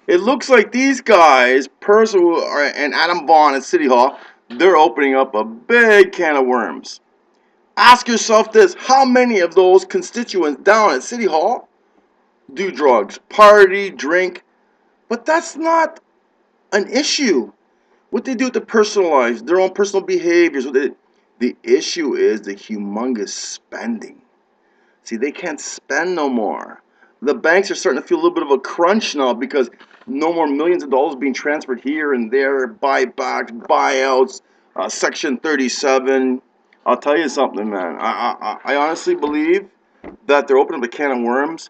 It looks like these guys, Percival and Adam Vaughn at City Hall, they're opening up a big can of worms. Ask yourself this: how many of those constituents down at City Hall do drugs, party, drink? But that's not an issue. What they do with their personal lives, their own personal behaviors. The issue is the humongous spending. See, they can't spend no more. The banks are starting to feel a little bit of a crunch now because no more millions of dollars being transferred here and there, buybacks, buyouts, Section 37. I'll tell you something, man. I honestly believe that they're opening up a can of worms.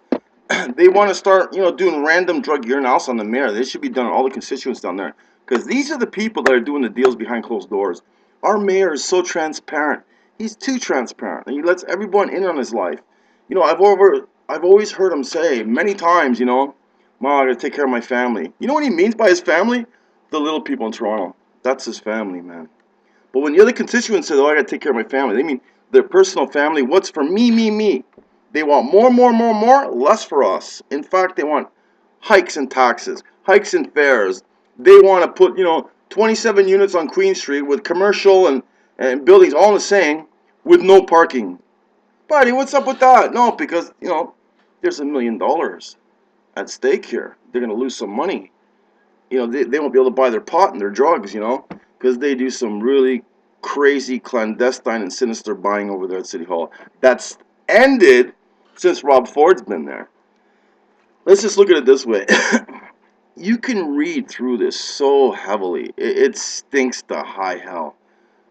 They want to start, doing random drug urinalysis on the mayor. They should be done on all the constituents down there because these are the people that are doing the deals behind closed doors. Our mayor is so transparent. He's too transparent, and he lets everyone in on his life. I've always heard him say many times, Mom, I gotta take care of my family. You know what he means by his family? The little people in Toronto. That's his family, man. But when the other constituents say, oh, I gotta take care of my family, they mean their personal family. What's for me, me, me? They want more, more, more, more, less for us. In fact, they want hikes in taxes, hikes in fares. They want to put, 27 units on Queen Street with commercial and buildings all the same with no parking. Buddy, what's up with that? No, because, there's $1 million at stake here. They're going to lose some money. They won't be able to buy their pot and their drugs, because they do some really crazy, clandestine, and sinister buying over there at City Hall. That's ended since Rob Ford's been there. Let's just look at it this way. You can read through this so heavily. It stinks to high hell.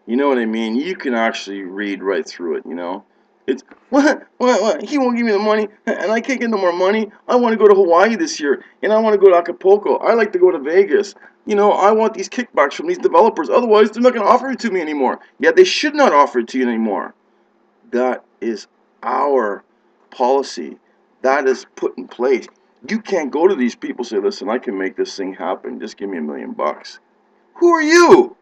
You know what I mean? You can actually read right through it. It's, what? He won't give me the money, and I can't get no more money. I want to go to Hawaii this year, and I want to go to Acapulco. I like to go to Vegas. I want these kickbacks from these developers. Otherwise, they're not going to offer it to me anymore. Yeah, they should not offer it to you anymore. That is our policy. That is put in place. You can't go to these people and say, listen, I can make this thing happen. Just give me $1 million. Who are you?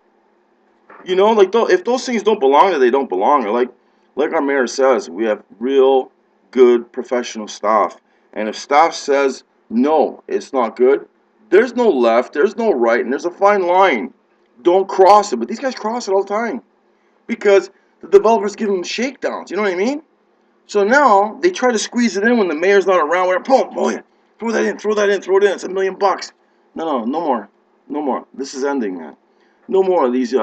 If those things don't belong, they don't belong. Or like our mayor says, we have real good professional staff. And if staff says, no, it's not good, there's no left, there's no right, and there's a fine line. Don't cross it. But these guys cross it all the time because the developers give them shakedowns. You know what I mean? So now they try to squeeze it in when the mayor's not around. Where, yeah, throw that in, throw that in, throw it in. It's $1 million. No more, no more. This is ending, man. No more of these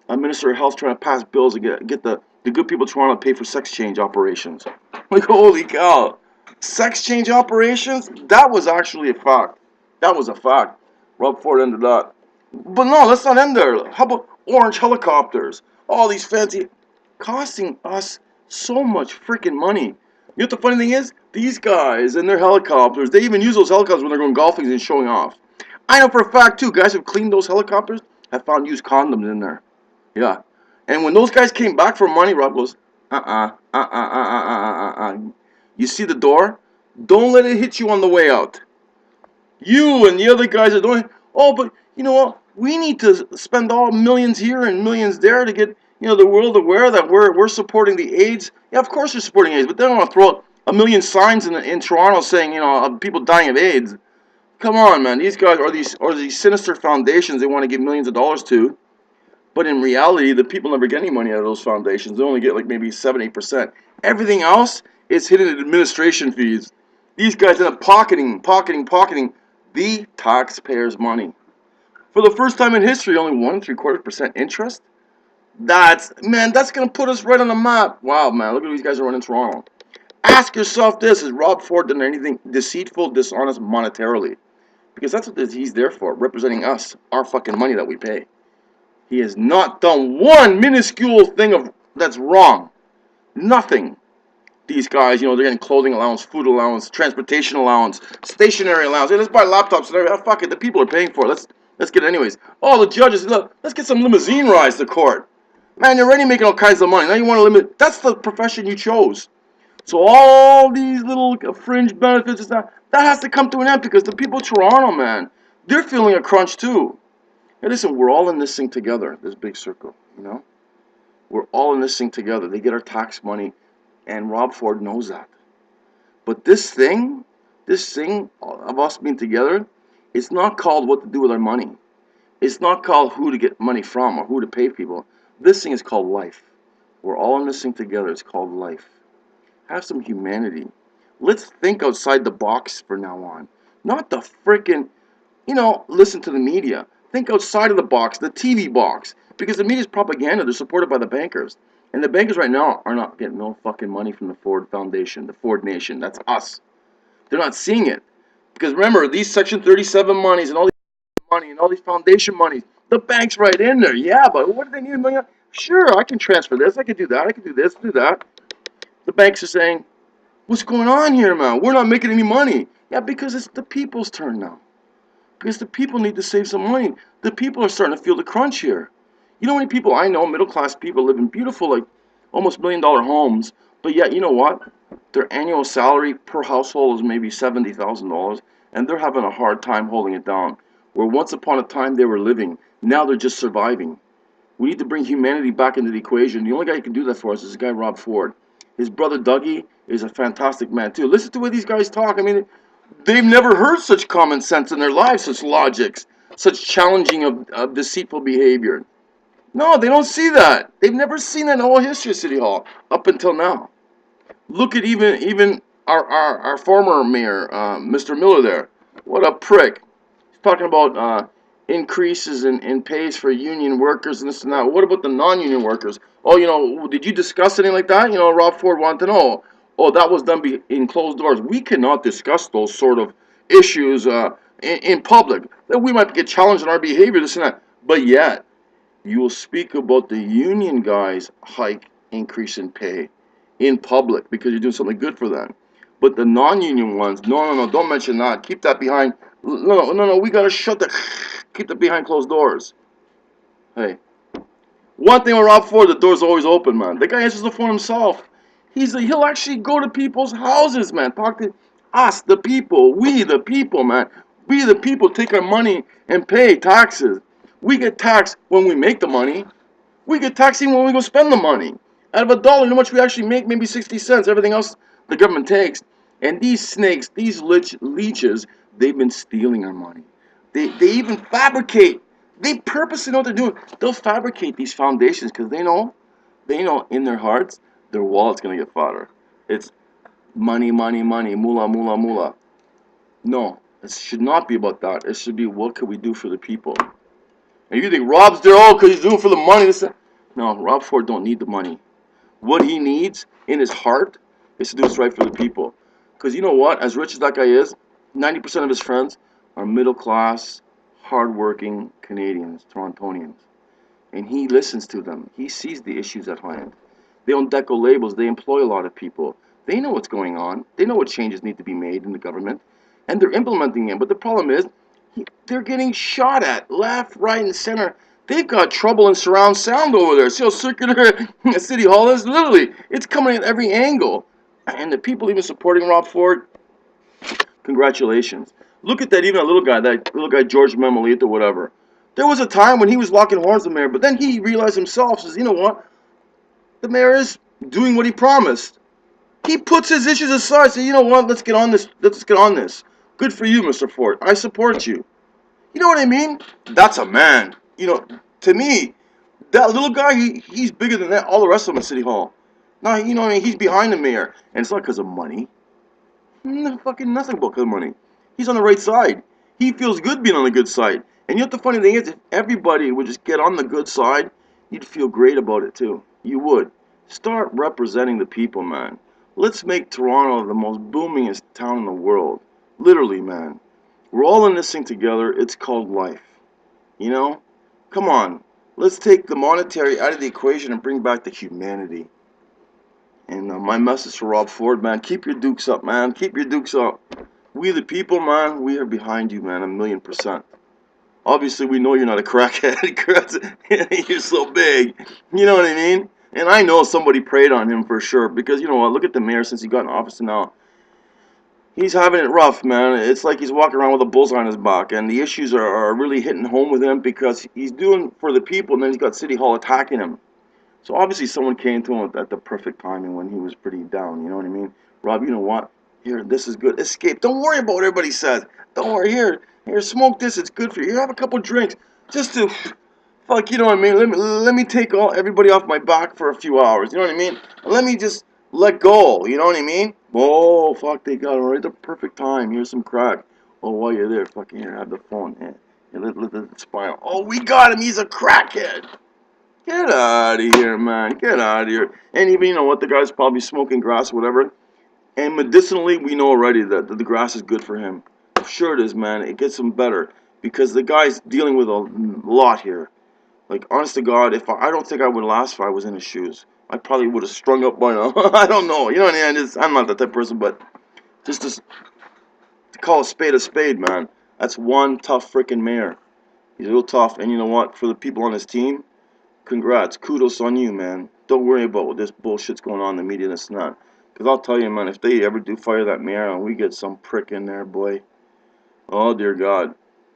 Minister of Health trying to pass bills and get the good people of Toronto to pay for sex change operations. Like, holy cow. Sex change operations? That was actually a fact. That was a fact. Rob Ford ended that. But no, let's not end there. How about orange helicopters? All these fancy, costing us so much freaking money. You know what the funny thing is? These guys and their helicopters, they even use those helicopters when they're going golfing and showing off. I know for a fact, too, guys who've cleaned those helicopters have found used condoms in there. Yeah. And when those guys came back for money, Rob goes, You see the door? Don't let it hit you on the way out. You and the other guys are doing, oh, but you know what? We need to spend all millions here and millions there to get, the world aware that we're supporting the AIDS. Yeah, of course you're supporting AIDS, but they don't want to throw out a million signs in Toronto saying, of people dying of AIDS. Come on, man. These guys are these sinister foundations they want to give millions of dollars to. But in reality, the people never get any money out of those foundations. They only get like maybe 7-8%. Everything else is hidden in administration fees. These guys end up pocketing the taxpayers' money. For the first time in history, only 1.75% interest. That's going to put us right on the map. Wow, man, look at these guys are running Toronto. Ask yourself this: has Rob Ford done anything deceitful, dishonest monetarily? Because that's what he's there for, representing us, our fucking money that we pay. He has not done one minuscule thing that's wrong. Nothing. These guys, they're getting clothing allowance, food allowance, transportation allowance, stationery allowance. Hey, let's buy laptops. Fuck it, the people are paying for it. Let's get it anyways. Oh, the judges, look, let's get some limousine rides to court. Man, you're already making all kinds of money. Now you want to limit. That's the profession you chose. So all these little fringe benefits, that has to come to an end because the people of Toronto, man, they're feeling a crunch too. Hey, listen, we're all in this thing together, this big circle, We're all in this thing together. They get our tax money, and Rob Ford knows that. But this thing of us being together, It's not called what to do with our money. It's not called who to get money from or who to pay people. This thing is called life. We're all in this thing together. It's called life. Have some humanity. Let's think outside the box from now on. Not the frickin', listen to the media. Think outside of the box, the TV box. Because the media's propaganda, they're supported by the bankers. And the bankers right now are not getting no fucking money from the Ford Foundation, the Ford Nation. That's us. They're not seeing it. Because remember, these Section 37 monies and all these money and all these foundation monies, the bank's right in there. Yeah, but what do they need money on? Sure, I can transfer this, I can do that, I can do this, do that. The banks are saying, what's going on here, man? We're not making any money. Yeah, because it's the people's turn now. Because the people need to save some money. The people are starting to feel the crunch here. You know how many people I know, middle class people, live in beautiful, like almost $1 million homes, but yet, you know what? Their annual salary per household is maybe $70,000, and they're having a hard time holding it down. Where once upon a time they were living, now they're just surviving. We need to bring humanity back into the equation. The only guy who can do that for us is this guy, Rob Ford. His brother, Dougie, is a fantastic man, too. Listen to the way these guys talk. I mean, they've never heard such common sense in their lives, such logics, such challenging of deceitful behavior. No, they don't see that. They've never seen that in the whole history of City Hall up until now. Look at even our former mayor, Mr. Miller there. What a prick. He's talking about increases in pays for union workers and this and that. What about the non-union workers? Oh, did you discuss anything like that? Rob Ford wanted to know. Oh, that was done in closed doors. We cannot discuss those sort of issues in public. That we might get challenged in our behavior, this and that. But yet, you will speak about the union guys' hike increase in pay in public because you're doing something good for them. But the non-union ones, no, don't mention that. Keep that behind. No, we gotta keep that behind closed doors. Hey, one thing with Rob Ford, the door's always open, man. The guy answers the phone himself. He'll actually go to people's houses, man. Talk to us, the people. We, the people, man. We, the people, take our money and pay taxes. We get taxed when we make the money. We get taxed even when we go spend the money. Out of $1, you know how much we actually make? Maybe 60 cents. Everything else the government takes. And these snakes, these leeches, they've been stealing our money. They even fabricate. They purposely know what they're doing. They'll fabricate these foundations because they know in their hearts, their wallet's going to get fatter. It's money, money, money, moolah, moolah, moolah. No, it should not be about that. It should be, what can we do for the people? And you think Rob's there, because he's doing it for the money. No, Rob Ford don't need the money. What he needs in his heart is to do what's right for the people. Because you know what? As rich as that guy is, 90% of his friends are middle class, hardworking Canadians, Torontonians. And he listens to them. He sees the issues at hand. They own deco labels. They employ a lot of people. They know what's going on. They know what changes need to be made in the government. And they're implementing them. But the problem is, they're getting shot at left, right, and center. They've got trouble in surround sound over there. See how circular City Hall is? Literally, it's coming at every angle. And the people even supporting Rob Ford, congratulations. Look at that, even that little guy, George Memolita, whatever. There was a time when he was locking horns with the mayor, but then he realized himself, says, you know what? The mayor is doing what he promised. He puts his issues aside, says, you know what? Let's get on this. Let's get on this. Good for you, Mr. Ford. I support you. You know what I mean? That's a man. To me, that little guy, he's bigger than that. All the rest of them in City Hall. No, you know what I mean? He's behind the mayor. And it's not because of money. No, fucking nothing but because of money. He's on the right side. He feels good being on the good side. And you know what the funny thing is? If everybody would just get on the good side, you'd feel great about it too. You would. Start representing the people, man. Let's make Toronto the most boomingest town in the world. Literally, man. We're all in this thing together. It's called life. Come on. Let's take the monetary out of the equation and bring back the humanity. And my message for Rob Ford, man, keep your dukes up, man. Keep your dukes up. We the people, man, we are behind you, man, 1,000,000%. Obviously, we know you're not a crackhead because you're so big. You know what I mean? And I know somebody preyed on him for sure because, you know what, look at the mayor since he got in office now. He's having it rough, man. It's like he's walking around with a bullseye on his back, and the issues are really hitting home with him because he's doing for the people, and then he's got City Hall attacking him. So obviously someone came to him at the perfect timing when he was pretty down, you know what I mean? Rob, you know what? Here, this is good. Escape. Don't worry about what everybody says. Don't worry, here, smoke this. It's good for you. Here, have a couple drinks, just to, fuck, you know what I mean? Let me take everybody off my back for a few hours. You know what I mean? Let me just let go. You know what I mean? Oh, fuck, they got it right at the perfect time. Here's some crack. Oh, while you're there, fucking here, have the phone. Yeah, let the spinal. Oh, we got him. He's a crackhead. Get out of here, man. Get out of here. And even, you know what? The guy's probably smoking grass, whatever. And medicinally, we know already that the grass is good for him. Sure it is, man. It gets him better. Because the guy's dealing with a lot here. Like, honest to God, I don't think I would last if I was in his shoes. I probably would have strung up by now. I don't know. You know what I mean? I'm not that type of person, but just to call a spade, man. That's one tough freaking mayor. He's real tough. And you know what? For the people on his team, congrats. Kudos on you, man. Don't worry about what this bullshit's going on in the media and this and that. Because I'll tell you, man, if they ever do fire that mayor and we get some prick in there, boy. Oh, dear God.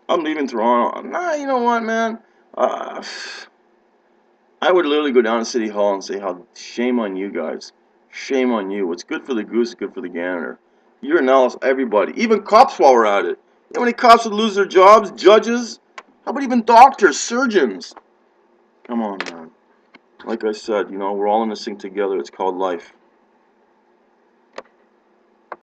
I'm leaving Toronto. Nah, you know what, man? I would literally go down to City Hall and say, shame on you guys. Shame on you. What's good for the goose is good for the gander. You're analysis everybody. Even cops while we're at it. You know how many cops would lose their jobs? Judges? How about even doctors, surgeons? Come on, man. Like I said, you know, we're all in this thing together. It's called life.